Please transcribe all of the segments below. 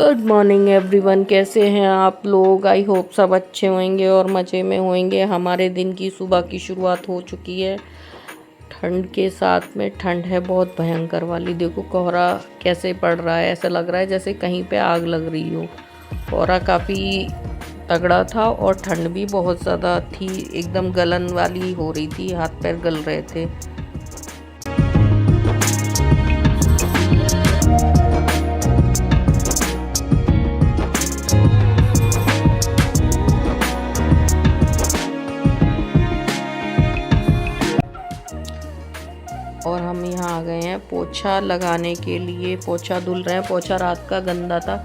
Good morning everyone. कैसे हैं आप लोग? आई होप सब अच्छे होंगे और मज़े में होंगे। हमारे दिन की सुबह की शुरुआत हो चुकी है ठंड के साथ में। ठंड है बहुत भयंकर वाली। देखो कोहरा कैसे पड़ रहा है, ऐसा लग रहा है जैसे कहीं पे आग लग रही हो। कोहरा काफ़ी तगड़ा था और ठंड भी बहुत ज़्यादा थी, एकदम गलन वाली हो रही थी, हाथ पैर गल रहे थे। और हम यहाँ आ गए हैं पोछा लगाने के लिए। पोछा धुल रहे हैं। पोछा रात का गंदा था।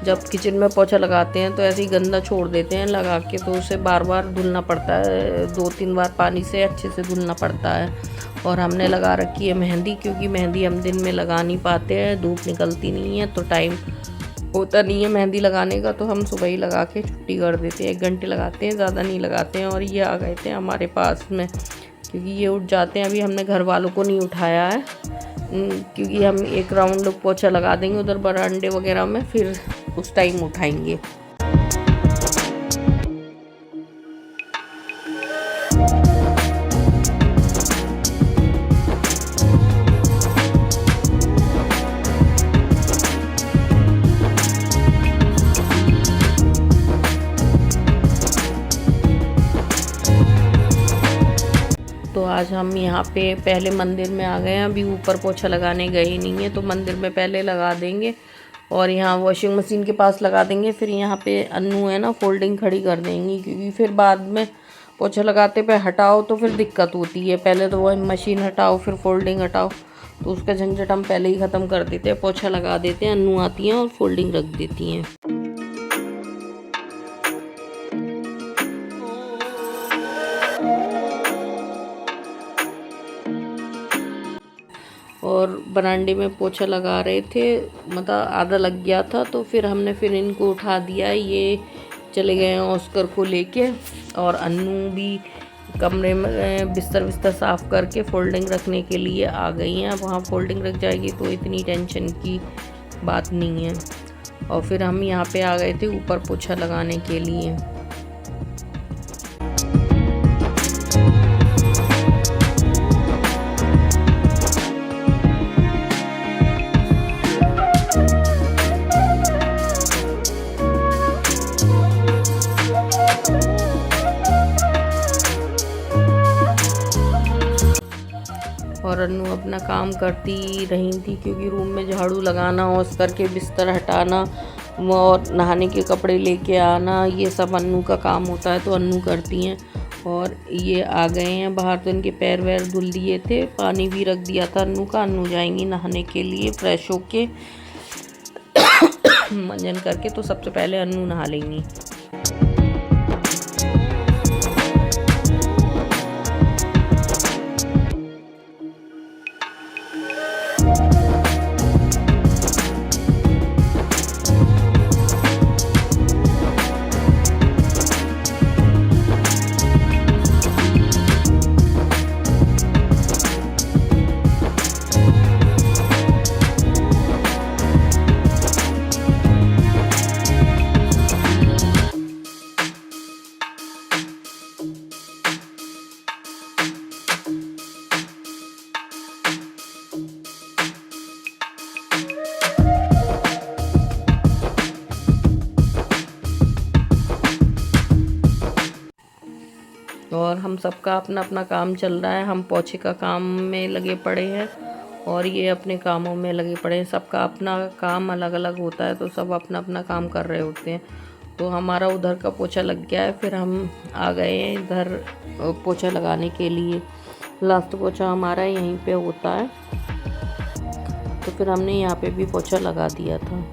जब किचन में पोछा लगाते हैं तो ऐसे ही गंदा छोड़ देते हैं लगा के, तो उसे बार बार धुलना पड़ता है, 2-3 बार पानी से अच्छे से धुलना पड़ता है। और हमने लगा रखी है मेहंदी, क्योंकि मेहंदी हम दिन में लगा नहीं पाते हैं, धूप निकलती नहीं है तो टाइम होता नहीं है मेहंदी लगाने का, तो हम सुबह ही लगा के छुट्टी कर देते हैं। 1 घंटे लगाते हैं, ज़्यादा नहीं लगाते हैं। और ये आ गए थे हमारे पास में, क्योंकि ये उठ जाते हैं। अभी हमने घर वालों को नहीं उठाया है, क्योंकि हम एक राउंड पोछा लगा देंगे उधर बरामदे वगैरह में, फिर उस टाइम उठाएंगे। तो आज हम यहाँ पे पहले मंदिर में आ गए हैं। अभी ऊपर पोछा लगाने गए नहीं है, तो मंदिर में पहले लगा देंगे और यहाँ वॉशिंग मशीन के पास लगा देंगे। फिर यहाँ पे अन्नू है ना, फोल्डिंग खड़ी कर देंगी, क्योंकि फिर बाद में पोछा लगाते पे हटाओ तो फिर दिक्कत होती है। पहले तो वह मशीन हटाओ फिर फोल्डिंग हटाओ, तो उसका झंझट हम पहले ही ख़त्म कर देते हैं। पोछा लगा देते हैं, अन्नू आती हैं और फोल्डिंग रख देती हैं। और बरामदे में पोछा लगा रहे थे, मतलब आधा लग गया था, तो फिर हमने इनको उठा दिया। ये चले गए हैं ऑस्कर को लेके, और अन्नू भी कमरे में बिस्तर साफ़ करके फोल्डिंग रखने के लिए आ गई हैं। अब वहाँ फोल्डिंग रख जाएगी तो इतनी टेंशन की बात नहीं है। और फिर हम यहाँ पे आ गए थे ऊपर पोछा लगाने के लिए। और अन्नू अपना काम करती रही थी, क्योंकि रूम में झाड़ू लगाना, ऑस्कर के बिस्तर हटाना और नहाने के कपड़े लेके आना, ये सब अन्नू का काम होता है, तो अन्नू करती हैं। और ये आ गए हैं बाहर, तो इनके पैर वैर धुल दिए थे, पानी भी रख दिया था अन्नू का। अन्नू जाएंगी नहाने के लिए फ्रेश होके मंजन करके, तो सबसे पहले अन्नू नहा लेंगी। और हम सबका अपना अपना काम चल रहा है। हम पोछे का काम में लगे पड़े हैं और ये अपने कामों में लगे पड़े हैं। सबका अपना काम अलग अलग होता है, तो सब अपना अपना काम कर रहे होते हैं। तो हमारा उधर का पोछा लग गया है, फिर हम आ गए हैं इधर पोछा लगाने के लिए। लास्ट पोछा हमारा यहीं पे होता है, तो फिर हमने यहाँ पे भी पोछा लगा दिया था।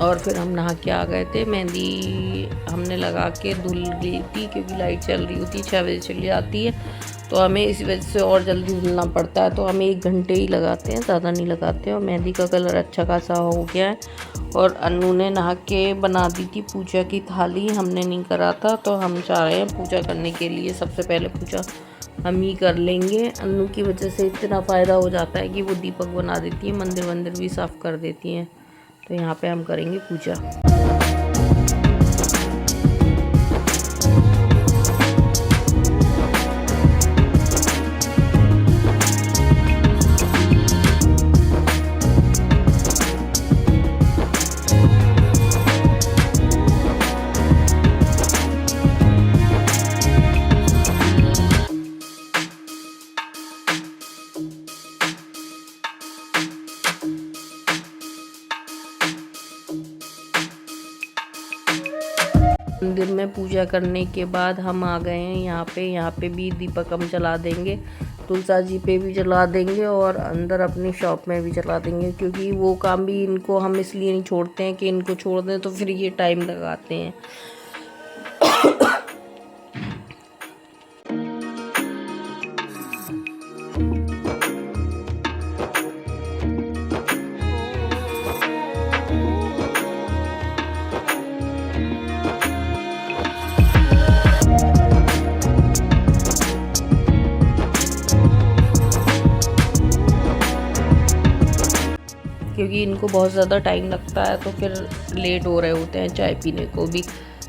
और फिर हम नहा के आ गए थे। मेहंदी हमने लगा के धुल गई थी क्योंकि लाइट चल रही होती, 6 बजे चली जाती है, तो हमें इसी वजह से और जल्दी धुलना पड़ता है, तो हमें 1 घंटे ही लगाते हैं, ज़्यादा नहीं लगाते हैं। और मेहंदी का कलर अच्छा खासा हो गया है। और अन्नू ने नहा के बना दी थी पूजा की थाली, हमने नहीं करा था, तो हम चाह रहे हैं पूजा करने के लिए सबसे पहले पूजा हम ही कर लेंगे। अन्नू की वजह से इतना फ़ायदा हो जाता है कि वो दीपक बना देती है, मंदिर भी साफ़ कर देती हैं। तो यहाँ पे हम करेंगे पूजा। मंदिर में पूजा करने के बाद हम आ गए हैं यहाँ पे भी दीपक हम जला देंगे, तुलसा जी पे भी जला देंगे और अंदर अपनी शॉप में भी जला देंगे, क्योंकि वो काम भी इनको हम इसलिए नहीं छोड़ते हैं कि इनको छोड़ दें तो फिर ये टाइम लगाते हैं। क्योंकि इनको बहुत ज़्यादा टाइम लगता है, तो फिर लेट हो रहे होते हैं चाय पीने को भी,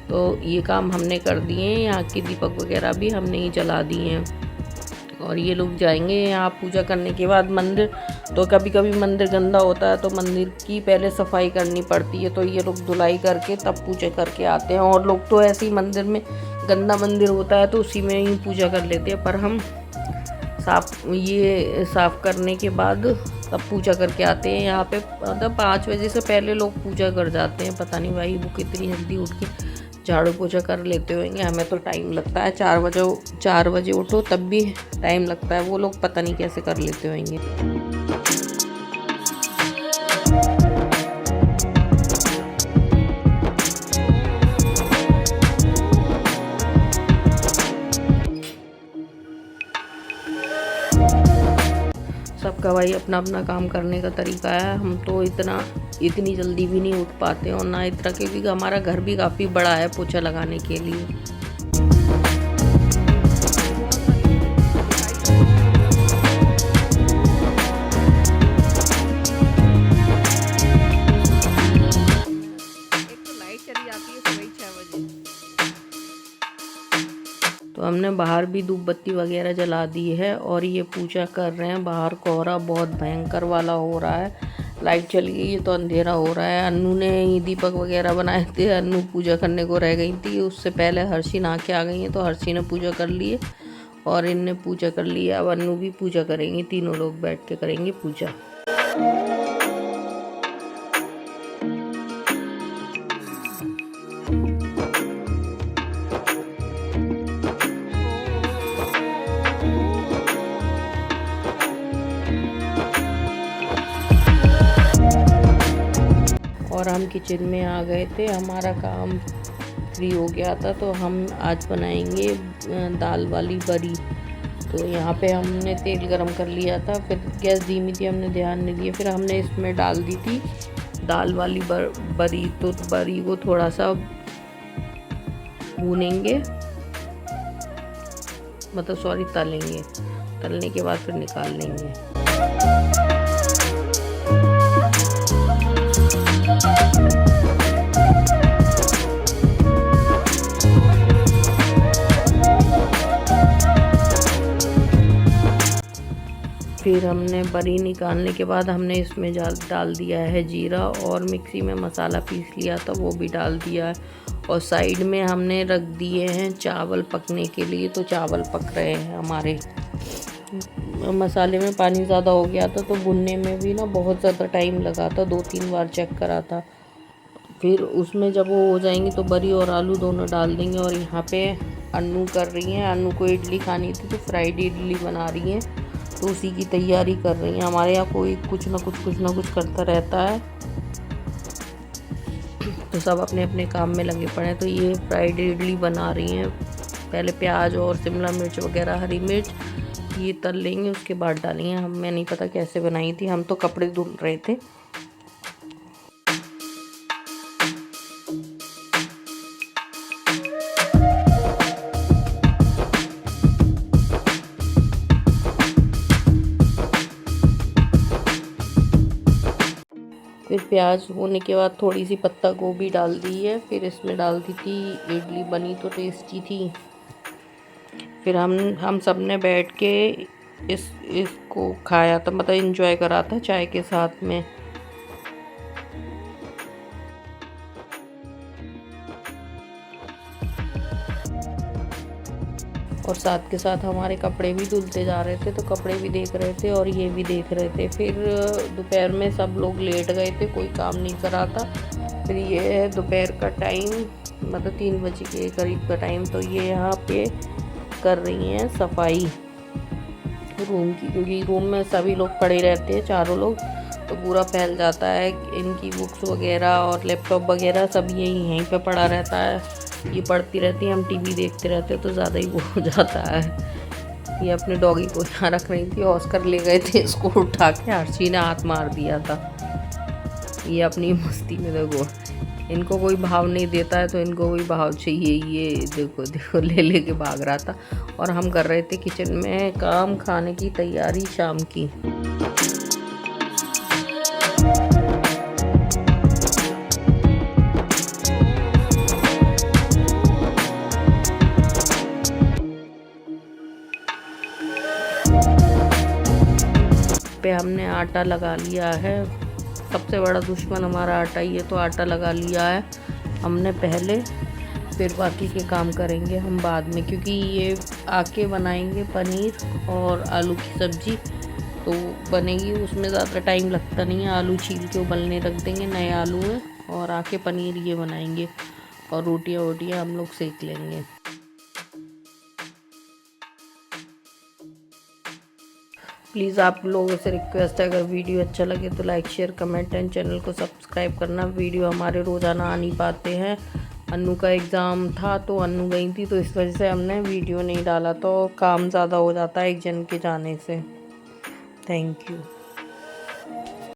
तो ये काम हमने कर दिए हैं। यहाँ की दीपक वगैरह भी हमने ही जला दिए हैं। और ये लोग जाएंगे यहाँ पूजा करने के बाद मंदिर, तो कभी कभी मंदिर गंदा होता है तो मंदिर की पहले सफाई करनी पड़ती है, तो ये लोग धुलाई करके तब पूजा करके आते हैं। और लोग तो ऐसे ही मंदिर में गंदा मंदिर होता है तो उसी में ही पूजा कर लेते हैं, पर हम साफ़ करने के बाद तब पूजा करके आते हैं। यहाँ पे मतलब 5 बजे से पहले लोग पूजा कर जाते हैं। पता नहीं भाई वो कितनी जल्दी उठ के झाड़ू पोछा कर लेते होंगे, हमें तो टाइम लगता है। 4 बजे उठो तब भी टाइम लगता है, वो लोग पता नहीं कैसे कर लेते होंगे। सबका भाई अपना अपना काम करने का तरीका है। हम तो इतनी जल्दी भी नहीं उठ पाते और ना इतना, क्योंकि हमारा घर भी काफ़ी बड़ा है पोछा लगाने के लिए। एक तो लाइट चली जाती है सुबह 6 बजे, तो हमने बाहर भी धूप बत्ती वगैरह जला दी है और ये पूजा कर रहे हैं। बाहर कोहरा बहुत भयंकर वाला हो रहा है, लाइट चली गई है तो अंधेरा हो रहा है। अन्नू ने ये दीपक वगैरह बनाए थे, अन्नू पूजा करने को रह गई थी, उससे पहले हर्षी नहा के आ गई हैं, तो हर्षी ने पूजा कर ली है और इनने पूजा कर ली है। अब अन्नू भी पूजा करेंगी, तीनों लोग बैठ के करेंगे पूजा। और हम किचन में आ गए थे, हमारा काम फ्री हो गया था, तो हम आज बनाएंगे दाल वाली बड़ी। तो यहाँ पे हमने तेल गरम कर लिया था, फिर गैस धीमी थी, हमने ध्यान नहीं दिया, फिर हमने इसमें डाल दी थी दाल वाली बड़ी। तो बड़ी को थोड़ा सा भूनेंगे, मतलब सॉरी तलेंगे, तलने के बाद फिर निकाल लेंगे। फिर हमने बड़ी निकालने के बाद हमने इसमें डाल दिया है जीरा, और मिक्सी में मसाला पीस लिया था वो भी डाल दिया है। और साइड में हमने रख दिए हैं चावल पकने के लिए, तो चावल पक रहे हैं हमारे। मसाले में पानी ज़्यादा हो गया था तो भुनने में भी ना बहुत ज़्यादा टाइम लगा था, 2-3 बार चेक करा था। फिर उसमें जब वो हो जाएंगी तो बड़ी और आलू दोनों डाल देंगे। और यहाँ पे अन्नू कर रही हैं, अन्नू को इडली खानी थी तो फ्राइड इडली बना रही हैं, तो उसी की तैयारी कर रही हैं। हमारे यहाँ कोई कुछ ना कुछ करता रहता है। तो सब अपने अपने काम में लगे पड़े हैं। तो ये फ्राइड इडली बना रही हैं। पहले प्याज और शिमला मिर्च वगैरह, हरी मिर्च ये तल लेंगे, उसके बाद डालेंगे। हमें नहीं पता कैसे बनाई थी, हम तो कपड़े धुल रहे थे। फिर प्याज होने के बाद थोड़ी सी पत्ता गोभी डाल दी है, फिर इसमें डाल दी थी इडली, बनी टेस्टी थी। फिर हम सब ने बैठ के इसको खाया था, मतलब एंजॉय करा था चाय के साथ में। और साथ के साथ हमारे कपड़े भी धुलते जा रहे थे, तो कपड़े भी देख रहे थे और ये भी देख रहे थे। फिर दोपहर में सब लोग लेट गए थे, कोई काम नहीं करा था। फिर ये है दोपहर का टाइम, मतलब 3 बजे के करीब का टाइम। तो ये यहाँ पे कर रही हैं सफाई रूम की, क्योंकि रूम में सभी लोग पड़े रहते हैं, चारों लोग, तो पूरा फैल जाता है। इनकी बुक्स वगैरह और लैपटॉप वगैरह सब यहीं पे पड़ा रहता है। ये पढ़ती रहती है, हम टीवी देखते रहते हैं, तो ज़्यादा ही वो हो जाता है। ये अपने डॉगी को यहाँ रख रही थी, ऑस्कर ले गए थे, इसको उठा के आर्ची ने हाथ मार दिया था। ये अपनी मस्ती में देखो, इनको कोई भाव नहीं देता है तो इनको कोई भाव चाहिए। ये देखो देखो ले के भाग रहा था। और हम कर रहे थे किचन में काम, खाने की तैयारी शाम की। पे हमने आटा लगा लिया है। सबसे बड़ा दुश्मन हमारा आटा ही है, तो आटा लगा लिया है हमने पहले। फिर बाकी के काम करेंगे हम बाद में, क्योंकि ये आके बनाएंगे पनीर और आलू की सब्ज़ी तो बनेगी, उसमें ज़्यादा टाइम लगता नहीं है। आलू छील के उबलने रख देंगे, नए आलू हैं, और आके पनीर ये बनाएंगे, और रोटियां वोटियाँ हम लोग सेक लेंगे। प्लीज़ आप लोगों से रिक्वेस्ट है, अगर वीडियो अच्छा लगे तो like share comment and channel को सब्सक्राइब करना। वीडियो हमारे रोज़ाना आ नहीं पाते हैं। अन्नू का एग्ज़ाम था तो अन्नू गई थी, तो इस वजह से हमने वीडियो नहीं डाला, तो काम ज़्यादा हो जाता है एक जन के जाने से। Thank you.